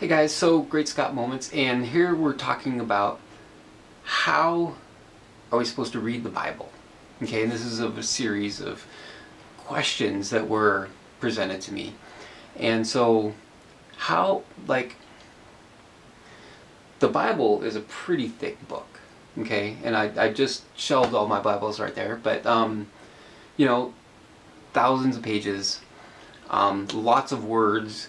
Hey guys, so Great Scott Moments, and here we're talking about how are we supposed to read the Bible. Okay, and this is of a series of questions that were presented to me. And so, the Bible is a pretty thick book, okay? And I just shelved all my Bibles right there, but, thousands of pages, lots of words,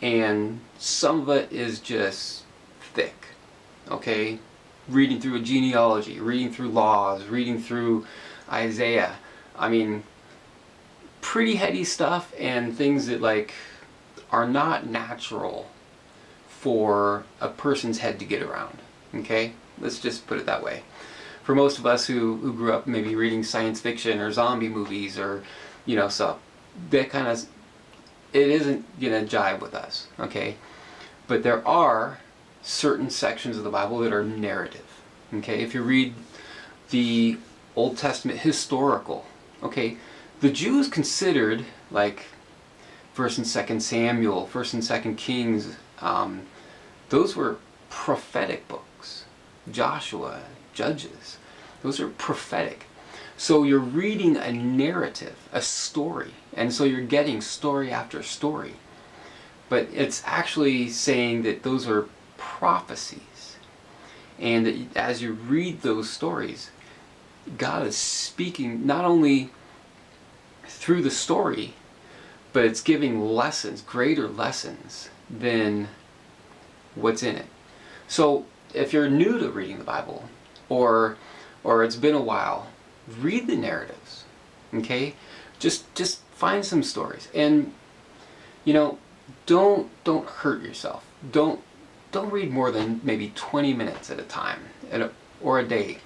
and some of it is just thick, okay? Reading through a genealogy, reading through laws, reading through Isaiah. I mean, pretty heady stuff and things that are not natural for a person's head to get around, okay? Let's just put it that way. For most of us who grew up maybe reading science fiction or zombie movies or, so that kind of, it isn't gonna jive with us, okay? But there are certain sections of the Bible that are narrative, okay? If you read the Old Testament historical, okay, the Jews considered 1st and 2nd Samuel, 1st and 2nd Kings, those were prophetic books. Joshua, Judges, those are prophetic. So you're reading a narrative, a story, and so you're getting story after story. But it's actually saying that those are prophecies. And that as you read those stories, God is speaking not only through the story, but it's giving lessons, greater lessons than what's in it. So if you're new to reading the Bible, or it's been a while, read the narratives, okay? Just find some stories, and don't hurt yourself. Don't read more than maybe 20 minutes at a time, or a day,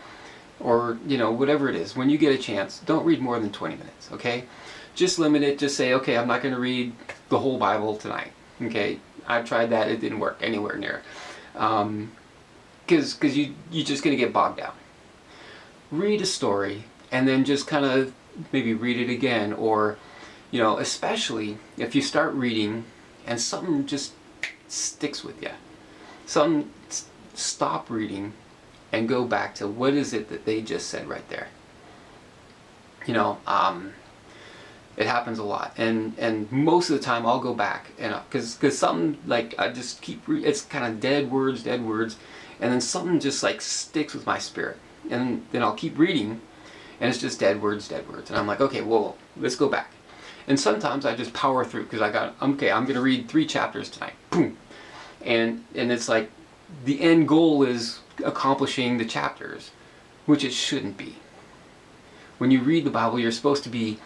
or whatever it is. When you get a chance, don't read more than 20 minutes, okay? Just limit it. Just say, okay, I'm not going to read the whole Bible tonight, okay? I've tried that; it didn't work anywhere near, because you're just going to get bogged down. Read a story and then just kind of maybe read it again, or especially if you start reading and something just sticks with you, stop reading and go back to what is it that they just said right there. It happens a lot, and most of the time I'll go back and because something I just it's kind of dead words, and then something just sticks with my spirit. And then I'll keep reading, and it's just dead words. And I'm like, okay, well, let's go back. And sometimes I just power through because I'm going to read 3 chapters tonight. Boom. And it's the end goal is accomplishing the chapters, which it shouldn't be. When you read the Bible, you're supposed to be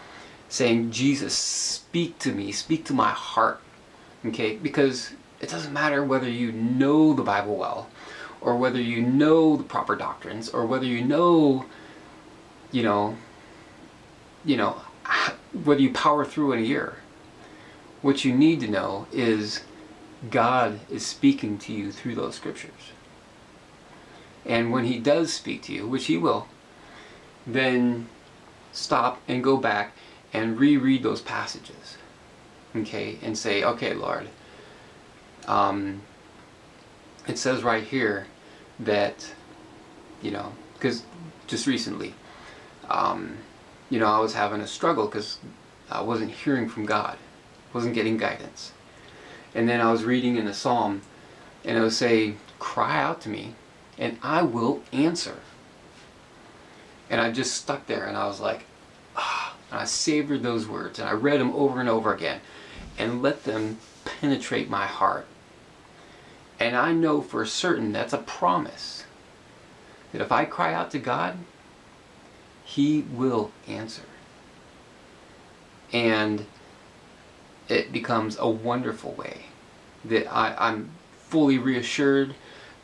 saying, Jesus, speak to me, speak to my heart, okay? Because it doesn't matter whether you know the Bible well, or whether you know the proper doctrines, or whether whether you power through in a year. What you need to know is God is speaking to you through those scriptures. And when He does speak to you, which He will, then stop and go back and reread those passages, okay? And say, okay, Lord, it says right here that, because just recently, I was having a struggle because I wasn't hearing from God, wasn't getting guidance. And then I was reading in the Psalm, and it would say, cry out to me, and I will answer. And I just stuck there, and I was like, and I savored those words, and I read them over and over again, and let them penetrate my heart. And I know for certain that's a promise, that if I cry out to God, He will answer. And it becomes a wonderful way that I'm fully reassured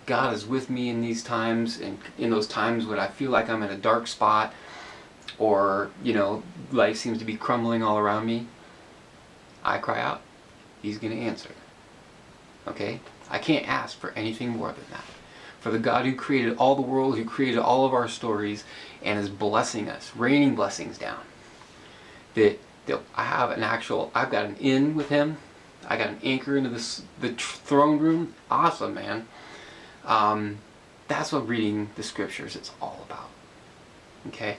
God is with me in these times, and in those times when I feel like I'm in a dark spot, or life seems to be crumbling all around me. I cry out, He's going to answer. Okay? I can't ask for anything more than that. For the God who created all the world, who created all of our stories, and is blessing us, raining blessings down, that I've got an in with Him. I got an anchor into the throne room. Awesome, man. That's what reading the scriptures is all about. Okay?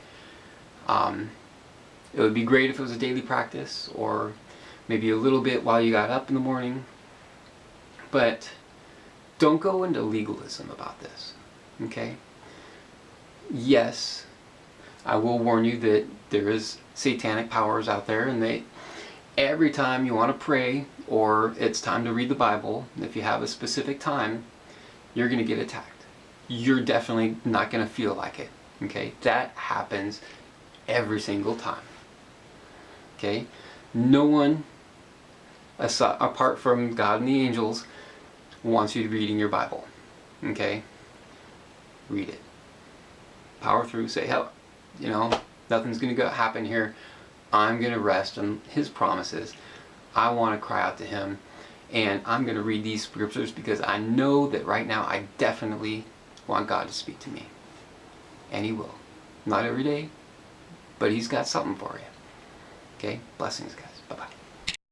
It would be great if it was a daily practice, or maybe a little bit while you got up in the morning. But don't go into legalism about this. Okay? Yes, I will warn you that there is satanic powers out there, and every time you want to pray or it's time to read the Bible, if you have a specific time, you're going to get attacked. You're definitely not going to feel like it. Okay? That happens every single time. Okay? No one, apart from God and the angels, wants you reading your Bible. Okay? Read it. Power through. Say, hell, nothing's going to happen here. I'm going to rest on His promises. I want to cry out to Him. And I'm going to read these scriptures because I know that right now I definitely want God to speak to me. And He will. Not every day, but He's got something for you. Okay? Blessings, guys. Bye-bye.